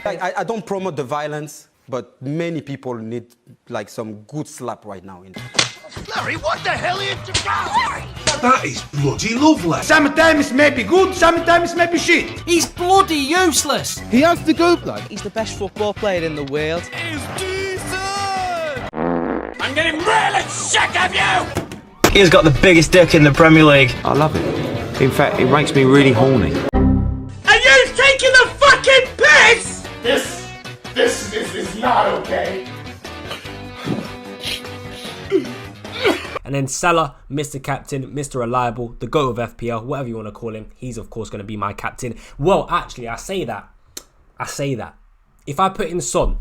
I don't promote the violence, but many people need like some good slap right now. Larry, what the hell are you doing? That is bloody lovely. Sometimes it may be good, sometimes it may be shit. He's bloody useless. He has the go, bloke. He's the best football player in the world. He's decent. I'm getting really sick of you! He's got the biggest dick in the Premier League. I love it. In fact, it makes me really horny. Are you taking the fucking piss? This is not okay. And then Salah, Mr. Captain, Mr. Reliable, the GOAT of FPL, whatever you want to call him. He's, of course, going to be my captain. Well, actually, I say that. If I put in Son,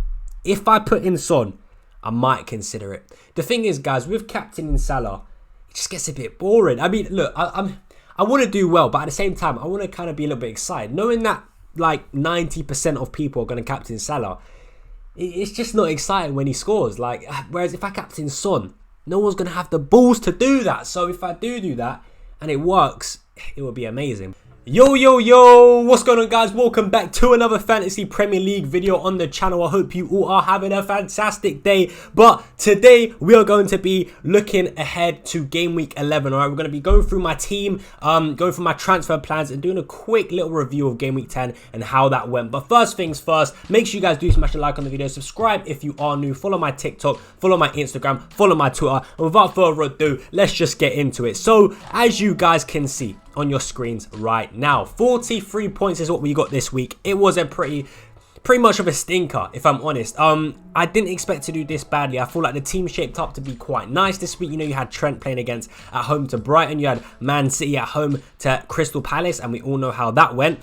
I might consider it. The thing is, guys, with captaining Salah, it just gets a bit boring. I mean, look, I want to do well, but at the same time, I want to kind of be a little bit excited. Knowing that, like, 90% of people are going to captain Salah, it's just not exciting when he scores. Like, whereas if I captain Son, no one's going to have the balls to do that. So if I do that and it works, it will be amazing. Yo, what's going on, guys? Welcome back to another Fantasy Premier League video on the channel. I hope you all are having a fantastic day. But today we are going to be looking ahead to game week 11. All right, we're going to be going through my team, going through my transfer plans and doing a quick little review of game week 10 and how that went. But first things first, make sure you guys do smash a like on the video, subscribe if you are new, follow my TikTok, follow my Instagram, follow my Twitter. And without further ado, let's just get into it. So as you guys can see on your screens right now, 43 points is what we got this week. It was a pretty much of a stinker, if I'm honest. I didn't expect to do this badly. I feel like the team shaped up to be quite nice this week. You know, you had Trent playing at home to Brighton, you had Man City at home to Crystal Palace, and we all know how that went.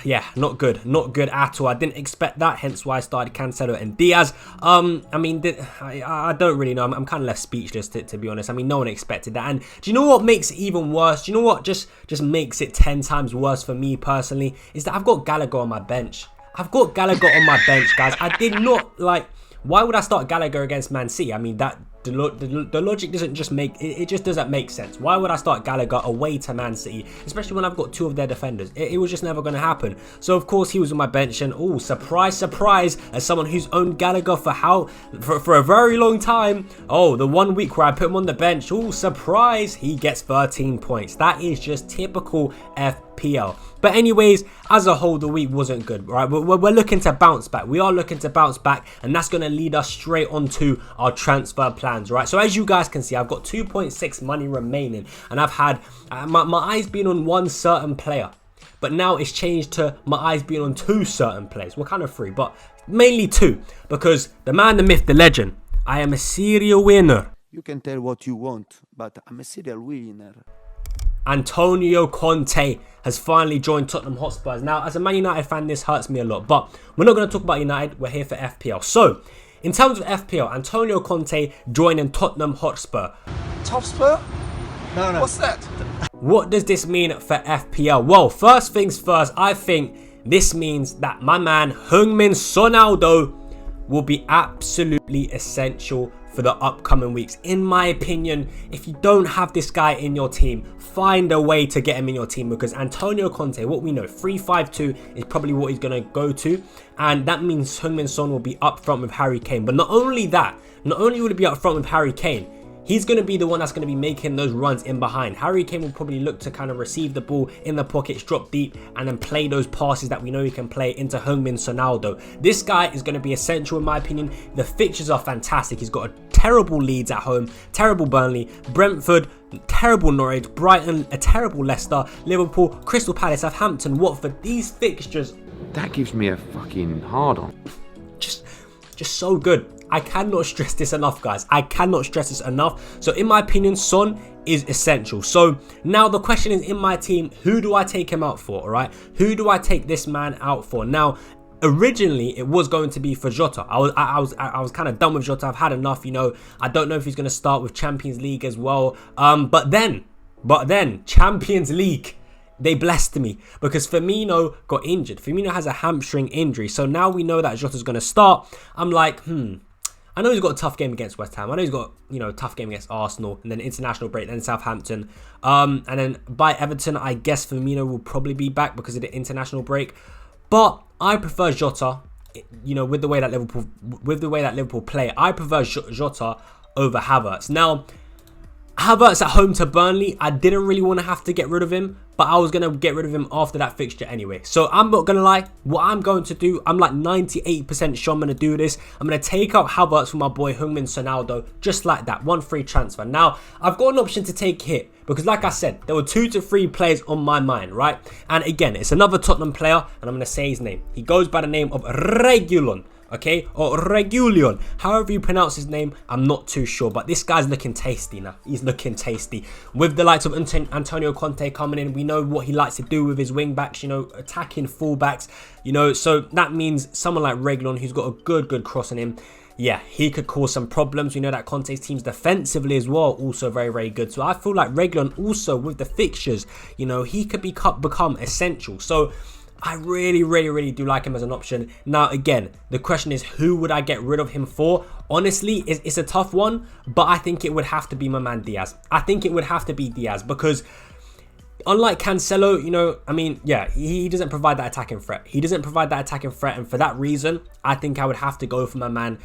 Yeah, not good at all. I didn't expect that, hence why I started Cancelo and Diaz. I mean, I don't really know. I'm kind of left speechless, to be honest. I mean, no one expected that. And do you know what makes it even worse? Do you know what just makes it 10 times worse for me personally? Is that I've got Gallagher on my bench. Guys. I did not, like, why would I start Gallagher against Man City? I mean, that the logic doesn't just make it just doesn't make sense. Why would I start Gallagher away to Man City, especially when I've got two of their defenders? It was just never going to happen. So of course he was on my bench, and oh, surprise, as someone who's owned Gallagher for a very long time, oh, the 1 week where I put him on the bench, oh, surprise, he gets 13 points. That is just typical FPL. But anyways, as a whole, the week wasn't good, right? We're looking to bounce back. We are looking to bounce back, and that's going to lead us straight onto our transfer plans, right? So as you guys can see, I've got 2.6 money remaining, and I've had my eyes been on one certain player, but now it's changed to my eyes being on two certain players. Well, kind of three, but mainly two, because the man, the myth, the legend, I am a serial winner. You can tell what you want, but I'm a serial winner. Antonio Conte has finally joined Tottenham Hotspurs. Now, as a Man United fan, this hurts me a lot, but we're not going to talk about United. We're here for FPL. So, in terms of FPL, Antonio Conte joining Tottenham Hotspur. Hotspur? No. What's that? What does this mean for FPL? Well, first things first, I think this means that my man Heung-min Son will be absolutely essential for the upcoming weeks. In my opinion, if you don't have this guy in your team, find a way to get him in your team, because Antonio Conte, what we know, 3-5-2 is probably what he's going to go to, and that means Heung-min Son will be up front with Harry Kane. But not only that, not only will he be up front with Harry Kane, he's going to be the one that's going to be making those runs in behind. Harry Kane will probably look to kind of receive the ball in the pockets, drop deep, and then play those passes that we know he can play into Heung-min Sonaldo. This guy is going to be essential in my opinion. The fixtures are fantastic. He's got a terrible Leeds at home, terrible Burnley, Brentford, terrible Norwich, Brighton, a terrible Leicester, Liverpool, Crystal Palace, Southampton, Watford. These fixtures, That gives me a fucking hard on. Just so good. I cannot stress this enough, guys. I cannot stress this enough. So in my opinion, Son is essential. So now the question is, in my team, who do I take him out for? All right, who do I take this man out for? Now, originally it was going to be for Jota. I was kind of done with Jota. I've had enough. You know, I don't know if he's going to start with Champions League as well. But then Champions League, they blessed me because Firmino got injured. Firmino has a hamstring injury. So now we know that Jota's going to start. I'm like, I know he's got a tough game against West Ham. I know he's got, you know, a tough game against Arsenal, and then international break, then Southampton. And then by Everton, I guess Firmino will probably be back because of the international break. But I prefer Jota, you know, with the way that Liverpool play. I prefer Jota over Havertz. Now, Havertz at home to Burnley, I didn't really want to have to get rid of him, but I was going to get rid of him after that fixture anyway. So I'm not going to lie, what I'm going to do, I'm like 98% sure I'm going to do this. I'm going to take out Havertz for my boy Heung-min Sonaldo, just like that, one free transfer. Now, I've got an option to take hit, because like I said, there were 2 to 3 players on my mind, right? And again, it's another Tottenham player, and I'm going to say his name. He goes by the name of Reguilon. Okay, or Reguilon, however you pronounce his name, I'm not too sure, but this guy's looking tasty now. He's looking tasty. With the likes of Antonio Conte coming in, we know what he likes to do with his wing backs, you know, attacking fullbacks, you know, so that means someone like Reguilon, who's got a good cross on him, yeah, he could cause some problems. We know that Conte's teams defensively as well, also very good. So I feel like Reguilon also with the fixtures, you know, he could become essential. So I really do like him as an option. Now, again, the question is, who would I get rid of him for? Honestly, it's a tough one, but I think it would have to be my man Diaz. I think it would have to be Diaz because unlike Cancelo, you know, I mean, yeah, he doesn't provide that attacking threat. And for that reason, I think I would have to go for my man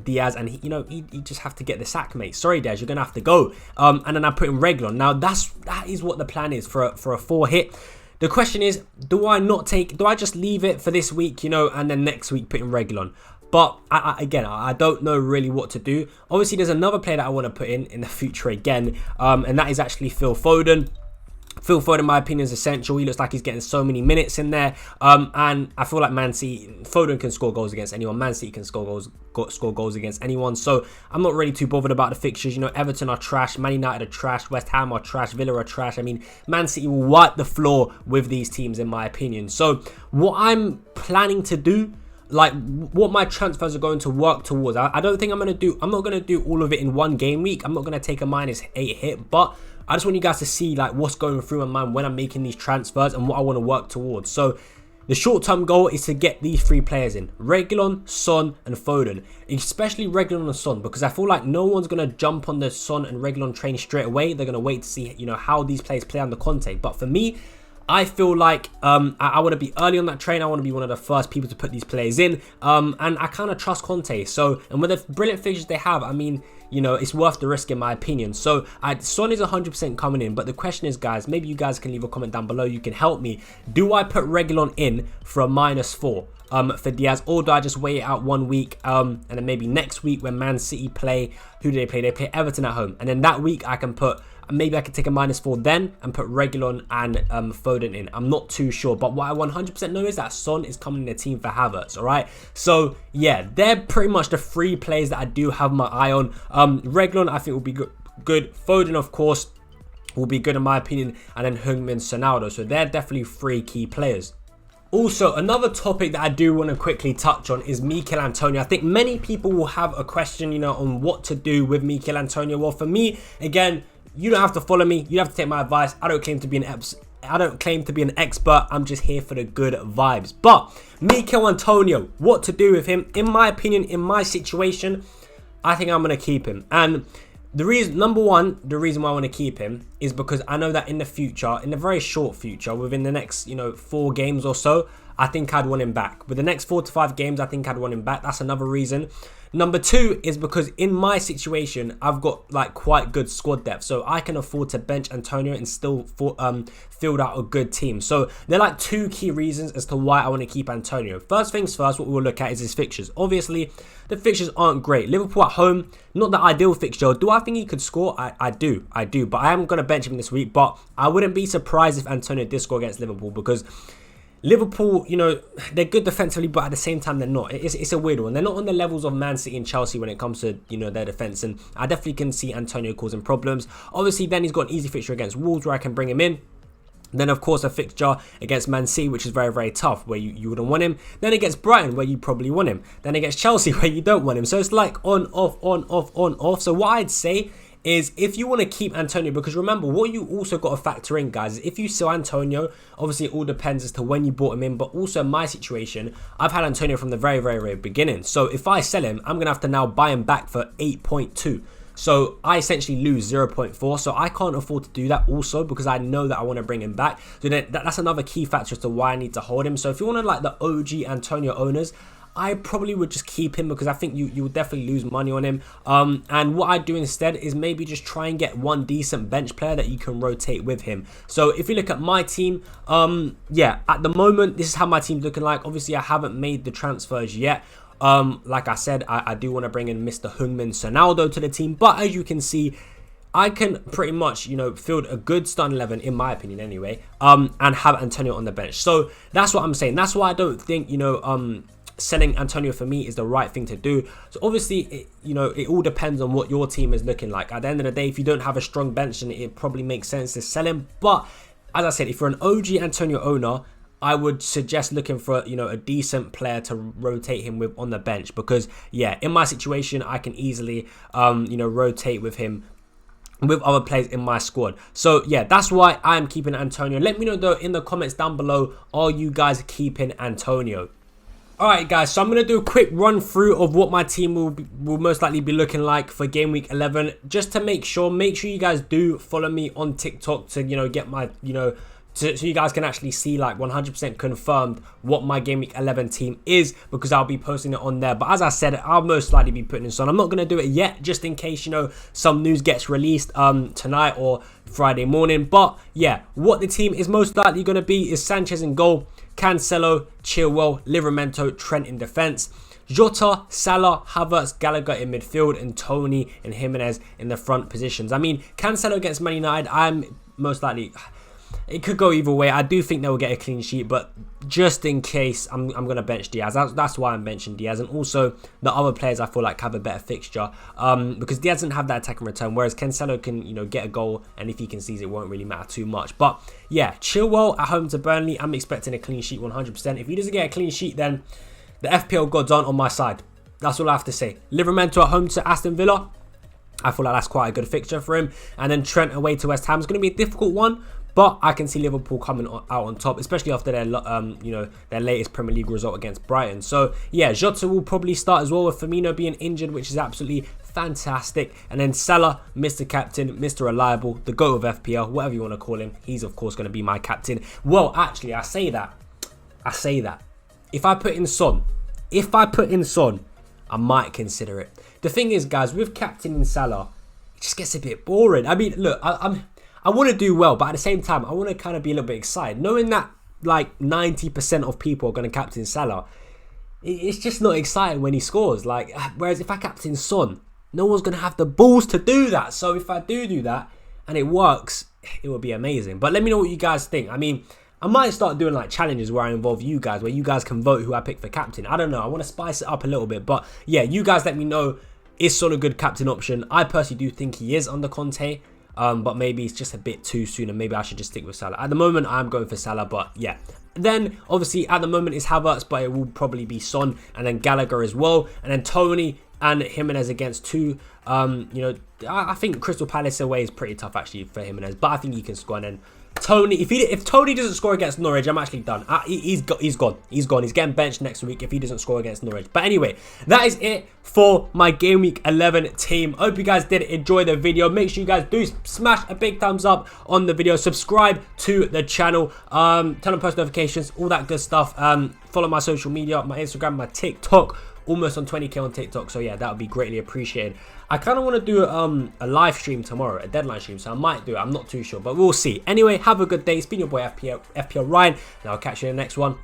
Diaz, and he just have to get the sack, mate. Sorry, Diaz, you're gonna have to go. And then I put in Reguilon. Now, that is what the plan is for a 4 hit. The question is, do I just leave it for this week, you know, and then next week put in Reguilon? But I don't know really what to do. Obviously, there's another player that I want to put in the future again, and that is actually Phil Foden. Phil Foden, in my opinion, is essential. He looks like he's getting so many minutes in there. And I feel like Foden can score goals against anyone. Man City can score goals against anyone. So I'm not really too bothered about the fixtures. You know, Everton are trash. Man United are trash. West Ham are trash. Villa are trash. I mean, Man City will wipe the floor with these teams, in my opinion. So what I'm planning to do, like what my transfers are going to work towards, I don't think I'm not going to do all of it in one game week. I'm not going to take a -8 hit, but I just want you guys to see like what's going through my mind when I'm making these transfers and what I want to work towards. So the short-term goal is to get these 3 players in: Reguilon, Son, and Foden. Especially Reguilon and Son, because I feel like no one's going to jump on the Son and Reguilon train straight away. They're going to wait to see, you know, how these players play under Conte. But for me, I feel like I want to be early on that train. I want to be one of the first people to put these players in. And I kind of trust Conte. So, and with the brilliant fixtures they have, I mean, you know, it's worth the risk in my opinion. So, Son is 100% coming in. But the question is, guys, maybe you guys can leave a comment down below. You can help me. Do I put Reguilon in for a -4? For Diaz, or do I just wait it out 1 week and then maybe next week when Man City play, who do they play? They play Everton at home, and then that week I can take a -4 then and put Reguilon and Foden in. I'm not too sure, but what I 100% know is that Son is coming in the team for Havertz, all right? So yeah, they're pretty much the 3 players that I do have my eye on. Reguilon I think will be good. Foden, of course, will be good in my opinion, and then Heung-min Sonaldo. So they're definitely 3 key players. Also, another topic that I do want to quickly touch on is Mikel Antonio. I think many people will have a question, you know, on what to do with Mikel Antonio. Well, for me, again, you don't have to follow me. You have to take my advice. I don't claim to be an expert. I'm just here for the good vibes. But Mikel Antonio, what to do with him? In my opinion, in my situation, I think I'm going to keep him. And the reason why I want to keep him is because I know that in the future, in the very short future, within the next, you know, 4 games or so, I think I'd want him back. With the next 4 to 5 games, I think I'd want him back. That's another reason. Number 2 is because in my situation, I've got like quite good squad depth, so I can afford to bench Antonio and still field out a good team. So they're like 2 key reasons as to why I want to keep Antonio. First things first, what we'll look at is his fixtures. Obviously, the fixtures aren't great. Liverpool at home, not the ideal fixture. Do I think he could score? I do. But I am going to bench him this week. But I wouldn't be surprised if Antonio did score against Liverpool, because Liverpool, you know, they're good defensively, but at the same time, they're not. It's a weird one. They're not on the levels of Man City and Chelsea when it comes to, you know, their defense. And I definitely can see Antonio causing problems. Obviously, then he's got an easy fixture against Wolves where I can bring him in. Then, of course, a fixture against Man City, which is very tough, where you wouldn't want him. Then against Brighton, where you probably want him. Then against Chelsea, where you don't want him. So it's like on, off. So what I'd say is if you want to keep Antonio, because remember, what you also got to factor in, guys, is if you sell Antonio, obviously it all depends as to when you bought him in, but also in my situation, I've had Antonio from the very, very, very beginning. So if I sell him, I'm going to have to now buy him back for 8.2. So I essentially lose 0.4. So I can't afford to do that also because I know that I want to bring him back. So that's another key factor as to why I need to hold him. So if you want to like the OG Antonio owners, I probably would just keep him because I think you will definitely lose money on him. And what I do instead is maybe just try and get one decent bench player that you can rotate with him. So if you look at my team, yeah, at the moment, this is how my team's looking like. Obviously, I haven't made the transfers yet. Like I said, I do want to bring in Mr. Heung-min Sonaldo to the team. But as you can see, I can pretty much, you know, field a good starting 11, in my opinion anyway, and have Antonio on the bench. So that's what I'm saying. That's why I don't think, you know, selling Antonio for me is the right thing to do. So obviously, you know, it all depends on what your team is looking like. At the end of the day, if you don't have a strong bench, then it probably makes sense to sell him. But as I said, if you're an OG Antonio owner, I would suggest looking for, you know, a decent player to rotate him with on the bench, because yeah, in my situation, I can easily, you know, rotate with him with other players in my squad. So yeah, that's why I'm keeping Antonio. Let me know though in the comments down below, are you guys keeping Antonio? Alright guys, so I'm going to do a quick run through of what my team will most likely be looking like for game week 11. Just to make sure you guys do follow me on TikTok to, you know, get my, you know, so you guys can actually see like 100% confirmed what my Game Week 11 team is, because I'll be posting it on there. But as I said, I'll most likely be putting this on. I'm not going to do it yet, just in case, you know, some news gets released tonight or Friday morning. But yeah, what the team is most likely going to be is Sanchez in goal, Cancelo, Chilwell, Livramento, Trent in defence, Jota, Salah, Havertz, Gallagher in midfield, and Tony and Jimenez in the front positions. I mean, Cancelo against Man United, I'm most likely... It could go either way. I do think they will get a clean sheet, but just in case, I'm going to bench Diaz. That's why I'm benching Diaz. And also, the other players I feel like have a better fixture, because Diaz doesn't have that attacking return, whereas Cancelo can, you know, get a goal, and if he concede, it won't really matter too much. But yeah, Chilwell at home to Burnley, I'm expecting a clean sheet 100%. If he doesn't get a clean sheet, then the FPL gods aren't on my side. That's all I have to say. Livramento at home to Aston Villa, I feel like that's quite a good fixture for him. And then Trent away to West Ham is going to be a difficult one, but I can see Liverpool coming out on top, especially after their, you know, their latest Premier League result against Brighton. So yeah, Jota will probably start as well, with Firmino being injured, which is absolutely fantastic. And then Salah, Mr. Captain, Mr. Reliable, the GOAT of FPL, whatever you want to call him. He's of course going to be my captain. Well, actually, I say that. If I put in Son, I might consider it. The thing is, guys, with captaining Salah, it just gets a bit boring. I mean, look, I want to do well, but at the same time, I want to kind of be a little bit excited. Knowing that like 90% of people are going to captain Salah, it's just not exciting when he scores. Like, whereas if I captain Son, no one's going to have the balls to do that. So if I do that and it works, it will be amazing. But let me know what you guys think. I mean, I might start doing like challenges where I involve you guys, where you guys can vote who I pick for captain. I don't know. I want to spice it up a little bit. But yeah, you guys let me know, is Son a good captain option? I personally do think he is under Conte. But maybe it's just a bit too soon, and maybe I should just stick with Salah. At the moment, I'm going for Salah, but yeah. Then, obviously, at the moment, it's Havertz, but it will probably be Son, and then Gallagher as well. And then Tony and Jimenez against two. You know, I think Crystal Palace away is pretty tough, actually, for Jimenez, but I think he can score. And then Tony, if Tony doesn't score against Norwich, I'm actually done. He's gone. He's getting benched next week if he doesn't score against Norwich. But anyway, that is it for my Game Week 11 team. I hope you guys did enjoy the video. Make sure you guys do smash a big thumbs up on the video. Subscribe to the channel. Turn on post notifications, all that good stuff. Follow my social media, my Instagram, my TikTok. Almost on 20k on TikTok, so yeah, that would be greatly appreciated. I kind of want to do a live stream tomorrow, a deadline stream, so I might do it. I'm not too sure, but we'll see. Anyway, have a good day. It's been your boy FPL Ryan, and I'll catch you in the next one.